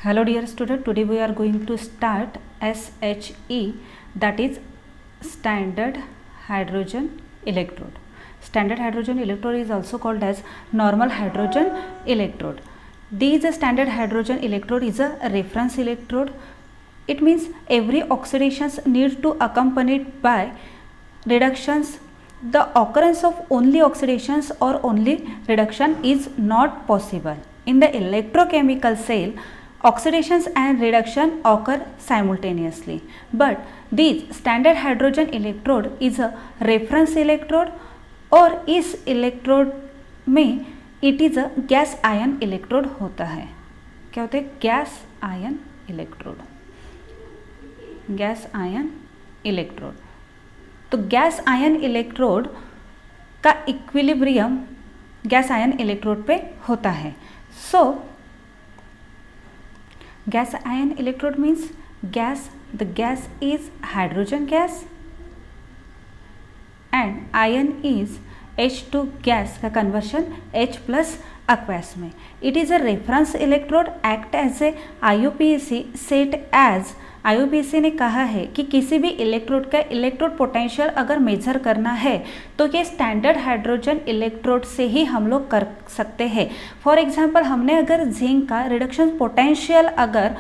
Hello dear student, today we are going to start SHE, that is standard hydrogen electrode. Standard hydrogen electrode is also called as normal hydrogen electrode. This standard hydrogen electrode is a reference electrode. It means every oxidations need to accompanied by reductions. The occurrence of only oxidations or only reduction is not possible. In the electrochemical cell, oxidations and reduction occur simultaneously, but this standard hydrogen electrode is a reference electrode और इस electrode में it is a gas ion electrode होता है. क्या होता है? Gas ion electrode. Gas ion electrode. तो gas ion electrode का इक्विलिब्रियम गैस आयन इलेक्ट्रोड पे होता है. सो gas ion electrode means the gas is hydrogen gas and ion is H2 gas का conversion H plus aqueous में. It is a reference electrode act as a IUPAC set as IUPAC ने कहा है कि किसी भी इलेक्ट्रोड का electrode potential अगर मेजर करना है तो ये स्टैंडर्ड हाइड्रोजन इलेक्ट्रोड से ही हम लोग कर सकते हैं. फॉर एग्जांपल हमने अगर जिंक का रिडक्शन पोटेंशियल अगर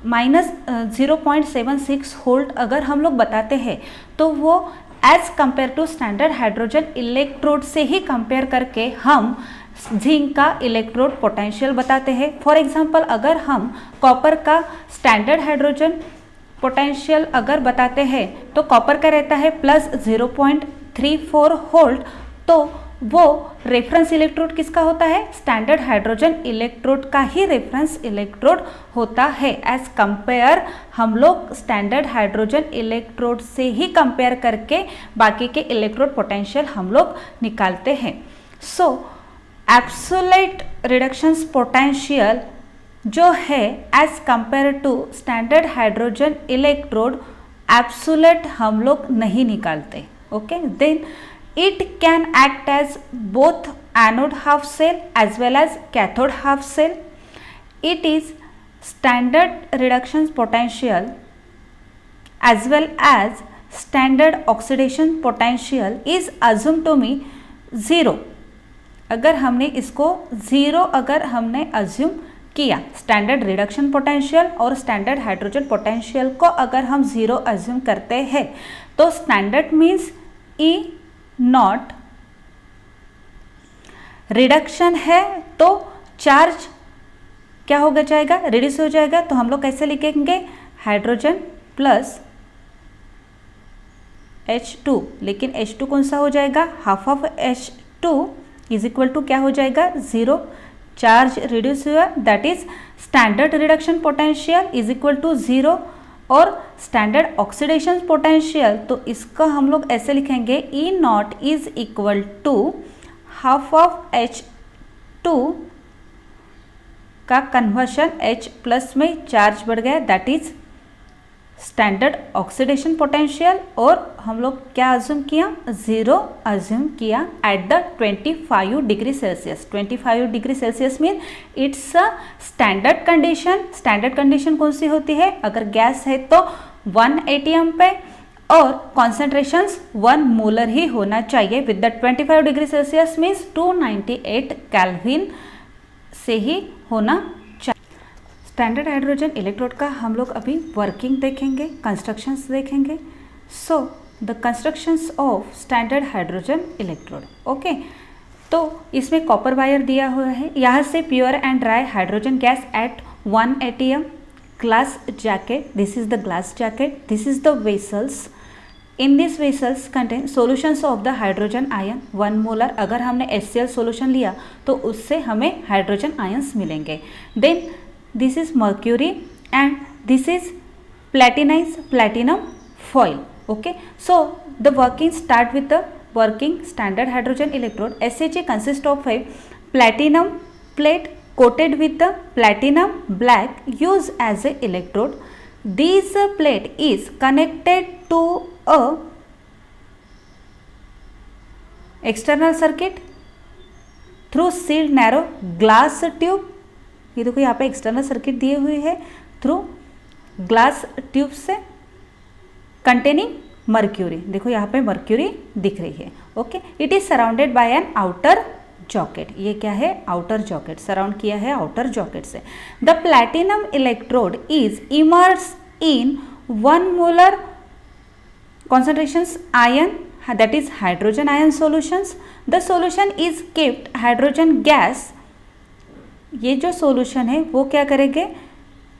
-0.76 वोल्ट अगर हम लोग बताते हैं तो वो as compare to standard hydrogen electrode से ही कंपेयर करके हम जिंक का इलेक्ट्रोड पोटेंशियल बताते हैं. फॉर एग्जांपल अगर हम कॉपर का स्टैंडर्ड हाइड्रोजन पोटेंशियल अगर बताते हैं तो कॉपर का रहता है +0.34 वोल्ट. तो वो रेफरेंस इलेक्ट्रोड किसका होता है? स्टैंडर्ड हाइड्रोजन इलेक्ट्रोड का ही रेफरेंस इलेक्ट्रोड होता है. एज कंपेयर हम लोग स्टैंडर्ड हाइड्रोजन इलेक्ट्रोड से ही कंपेयर करके बाकी के इलेक्ट्रोड पोटेंशियल हम लोग निकालते हैं. सो एब्सोल्यूट रिडक्शंस पोटेंशियल जो है as compare to standard hydrogen electrode absolute हम लोग नहीं निकालते. Okay, then it can act as both anode half cell as well as cathode half cell. It is standard reduction potential as well as standard oxidation potential is assume to me 0. अगर हमने इसको 0 अगर हमने assume किया, standard reduction potential और standard hydrogen potential को अगर हम 0 अज्यूम करते हैं तो standard means E not. Reduction है तो चार्ज क्या होगा जाएगा? रिड्यूस हो जाएगा. तो हम लोग कैसे लिखेंगे? हाइड्रोजन प्लस H2, लेकिन H2 कौन सा हो जाएगा? Half of H2 is equal to क्या हो जाएगा? 0. चार्ज रिड्यूस हुआ, that is standard reduction potential is equal to 0. और स्टैंडर्ड ऑक्सीडेशन पोटेंशियल तो इसका हम लोग ऐसे लिखेंगे E naught is equal to half of H2 का कन्वर्शन H प्लस में चार्ज बढ़ गया, that is standard oxidation potential. और हम लोग क्या अज्यूम किया? 0 अज्यूम किया at the 25 degree Celsius. 25 degree Celsius mean it's a standard condition. Standard condition कौन सी होती है? अगर गैस है तो 1 atm पे और कॉन्सेंट्रेशंस 1 मोलर ही होना चाहिए. With the 25 degree Celsius means 298 kelvin से ही होना. स्टैंडर्ड हाइड्रोजन इलेक्ट्रोड का हम लोग अभी वर्किंग देखेंगे, कंस्ट्रक्शंस देखेंगे. So the constructions of standard hydrogen electrode. Okay, तो इसमें कॉपर वायर दिया हुआ है. यहाँ से pure and dry hydrogen gas at 1 atm. Glass jacket, this is the glass jacket. This is the vessels. In this vessels contain solutions of the hydrogen ion 1 molar. अगर हमने HCl solution लिया तो उससे हमें हाइड्रोजन आयन्स मिलेंगे. Then this is mercury and this is platinum foil. Okay, so the working start with the working standard hydrogen electrode. SHE consists of a platinum plate coated with the platinum black used as a electrode. This plate is connected to a external circuit through sealed narrow glass tube ये देखो यहाँ पे external circuit दिए हुए है through glass tube से containing mercury. देखो यहाँ पे मर्क्यूरी दिख रही है। Okay, it is surrounded by an outer jacket. ये क्या है? आउटर जॉकेट, सराउंड किया है आउटर जॉकेट से। The platinum electrode is immerse in 1 molar concentrations ion, that is hydrogen ion solutions. The solution is kept hydrogen gas. ये जो solution है वो क्या करेंगे?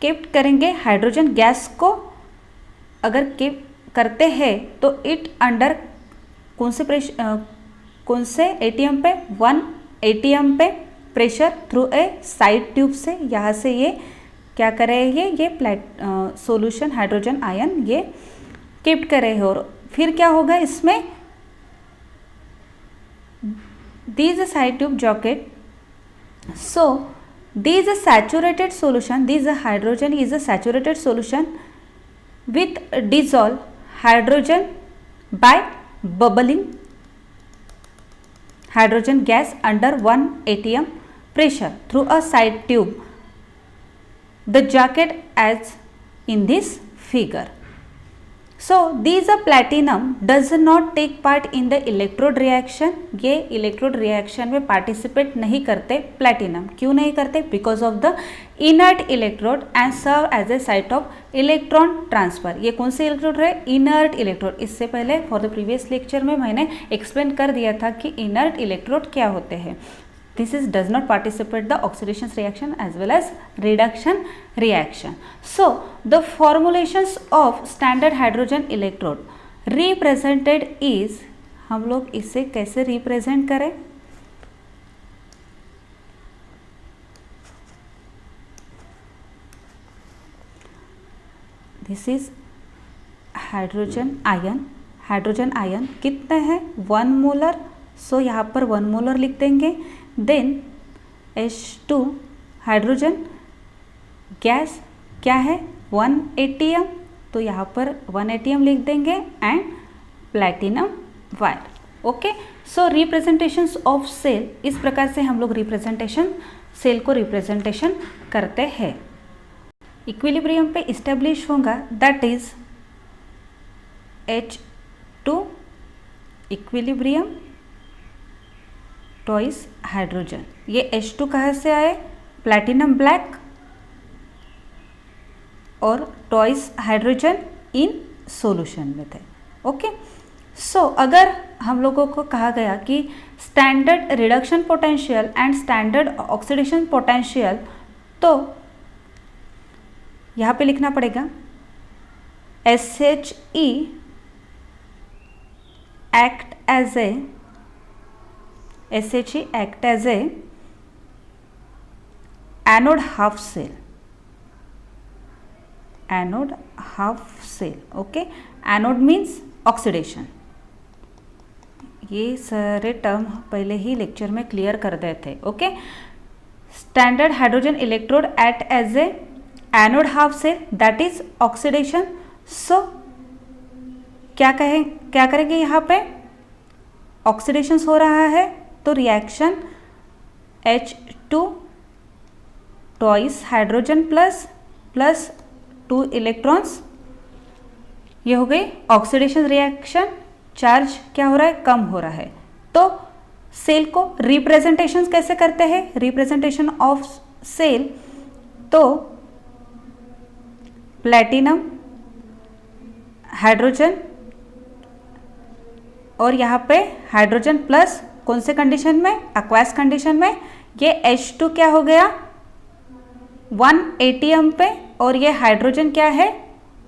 kept करेंगे हाइड्रोजन गैस को। अगर kept करते हैं तो इट अंडर कौन से एटीएम पे? 1 एटीएम पे pressure through a side tube से। यहाँ से ये क्या कर रहे हैं? ये सॉल्यूशन हाइड्रोजन आयन ये कीप्ट कर रहे हैं। और फिर क्या होगा इसमें? This side tube jacket, so this saturated solution, this hydrogen is a saturated solution with dissolve hydrogen bye bubbling hydrogen gas under 1 atm pressure through a side tube, the jacket as in this figure. So these platinum does not take part in the electrode reaction. ये electrode reaction में participate नहीं करते platinum. क्यों नहीं करते? Because of the inert electrode and serve as a site of electron transfer. ये कौन से इलेक्ट्रोड है? Inert electrode. इससे पहले फॉर द प्रीवियस लेक्चर में मैंने एक्सप्लेन कर दिया था कि इनर्ट इलेक्ट्रोड क्या होते हैं। This is does not participate the oxidation reaction as well as reduction reaction. So the formulations of standard hydrogen electrode represented is, हम लोग इसे कैसे रिप्रेजेंट करें? This is hydrogen ion. Hydrogen ion कितने हैं? 1 मोलर। सो यहाँ पर 1 मोलर लिख देंगे। देन H2 हाइड्रोजन गैस क्या है? 1 atm, तो यहाँ पर 1 atm लिख देंगे and platinum wire. Okay, so representations of cell, इस प्रकार से हम लोग रिप्रेजेंटेशन सेल को रिप्रेजेंटेशन करते हैं। इक्विलिब्रियम पे इस्टेब्लिश होगा, that is H2 equilibrium twice hydrogen. ये H2 कहाँ से आए? प्लैटिनम ब्लैक और ट्वाइस हाइड्रोजन इन सॉल्यूशन में थे। ओके, सो अगर हम लोगों को कहा गया कि standard reduction potential and standard oxidation potential, तो यहाँ पे लिखना पड़ेगा SHE act as a SHE act as a anode half cell, anode half cell. Okay, anode means oxidation. ये सारे टर्म पहले ही लेक्चर में क्लियर कर देते थे। Okay, standard hydrogen electrode act as a anode half cell, that is oxidation. So क्या करेंगे यहाँ पे? ऑक्सीडेशन हो रहा है तो reaction H2 twice hydrogen plus 2 electrons, ये हो गई ऑक्सीडेशन रिएक्शन। चार्ज क्या हो रहा है? कम हो रहा है। तो सेल को रिप्रेजेंटेशन कैसे करते हैं? रिप्रेजेंटेशन ऑफ सेल, तो प्लैटिनम हाइड्रोजन और यहाँ पे हाइड्रोजन प्लस कौन से कंडीशन में? एक्वास कंडीशन में। ये H2 क्या हो गया? 1 atm पे, और ये हाइड्रोजन क्या है?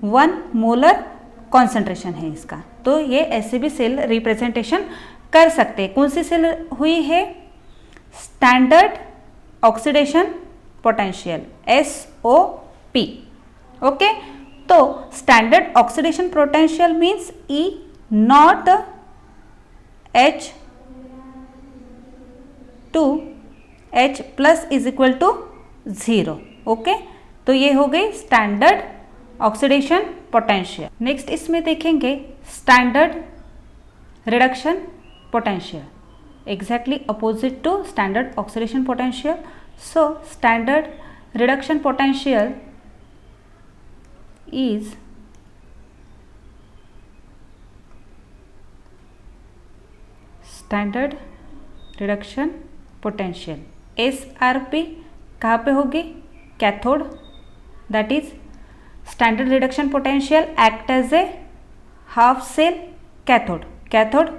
1 मोलर कॉन्सेंट्रेशन है इसका। तो ये ऐसे भी सेल रिप्रेजेंटेशन कर सकते हैं। कौन सी सेल हुई है? Standard oxidation potential SOP। Okay, तो standard oxidation potential means E naught H2H plus is equal to 0। Okay, तो ये हो गई स्टैंडर्ड ऑक्सीडेशन पोटेंशियल। नेक्स्ट इसमें देखेंगे standard reduction potential, exactly opposite to standard oxidation potential. So standard reduction potential is standard reduction potential. SRP कहाँ पे होगी? Cathode. That is standard reduction potential act as a half cell cathode. Cathode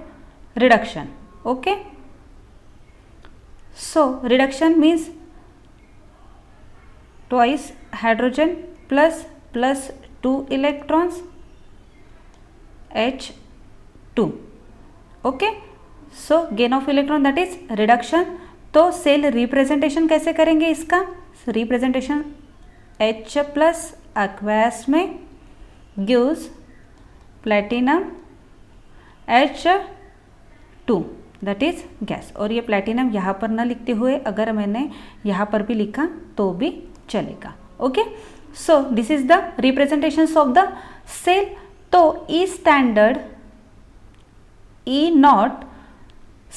reduction. Okay. So reduction means twice hydrogen plus 2 electrons H2. Okay. So gain of electron that is reduction. तो cell representation कैसे करेंगे इसका? Representation H plus aqueous में gives platinum H2 that is gas. और ये platinum यहाँ पर ना लिखते हुए अगर मैंने यहाँ पर भी लिखा तो भी चलेगा. Okay. So this is the representation of the cell. तो E standard E naught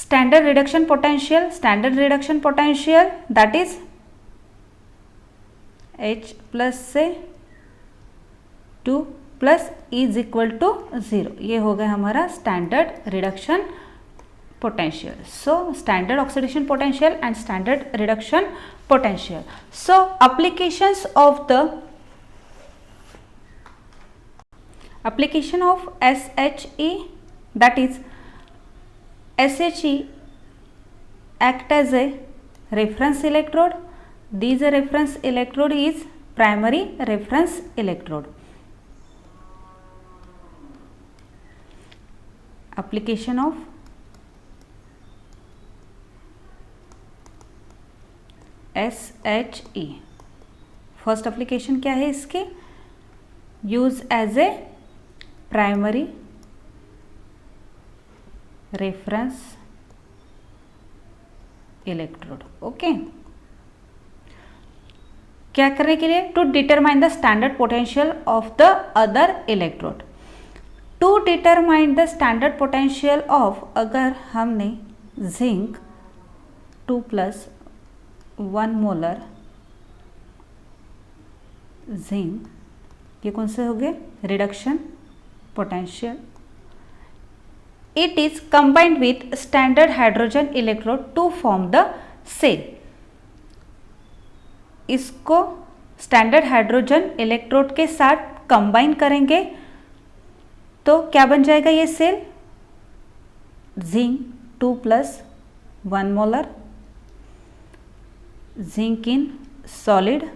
standard reduction potential that is H plus से 2 plus is equal to 0. ये हो गया हमारा standard reduction potential. So standard oxidation potential and standard reduction potential. So applications of the application of SHE, that is SHE act as a reference electrode. This reference electrode is primary reference electrode. Application of SHE. First application क्या है इसके? Use as a primary reference electrode. Okay. क्या करने के लिए? To determine the standard potential of the other electrode. To determine the standard potential of, अगर हमने zinc 2 + 1 molar zinc, ये कौन से हो गए? Reduction potential. It is combined with standard hydrogen electrode to form the cell. इसको standard hydrogen electrode के साथ कंबाइन करेंगे तो क्या बन जाएगा ये cell? Zinc 2 + 1 molar zinc in solid.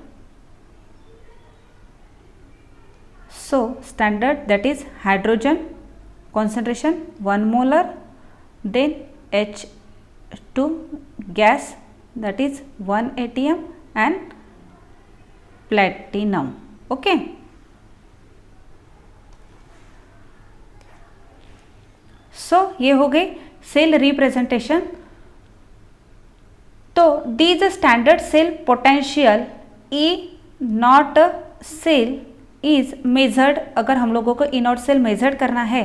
So standard that is hydrogen concentration 1 molar, then H2 gas that is 1 atm and platinum. Okay. So ये हो गई सेल रिप्रेजेंटेशन. तो these standard cell potential E naught cell is measured. अगर हम लोगों को E naught cell measured करना है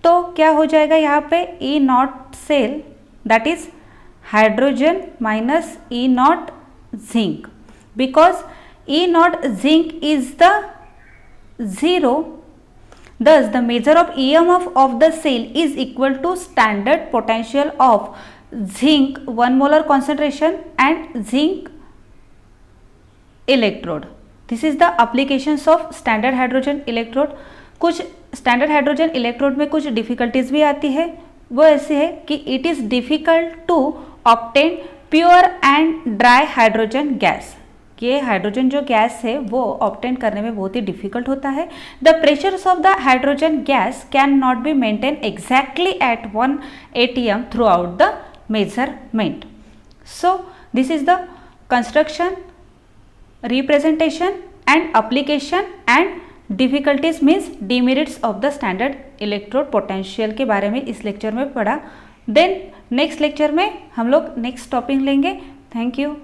तो क्या हो जाएगा यहाँ पे? E naught cell that is hydrogen minus E naught zinc, because E naught zinc is the 0. Thus the measure of EMF of the cell is equal to standard potential of zinc 1 molar concentration and zinc electrode. This is the applications of standard hydrogen electrode. कुछ standard hydrogen electrode में कुछ difficulties भी आती है. वो ऐसी है कि it is difficult to obtain pure and dry hydrogen gas. ये हाइड्रोजन जो गैस है वो ऑब्टेन करने में बहुत ही डिफिकल्ट होता है. The pressures of the hydrogen gas can not be maintain exactly at 1 atm through out the measurement. So this is the construction, representation and application and difficulties means demerits of the standard electrode potential के बारे में इस lecture में पढ़ा. Then next lecture में हम लोग next topic लेंगे. Thank you.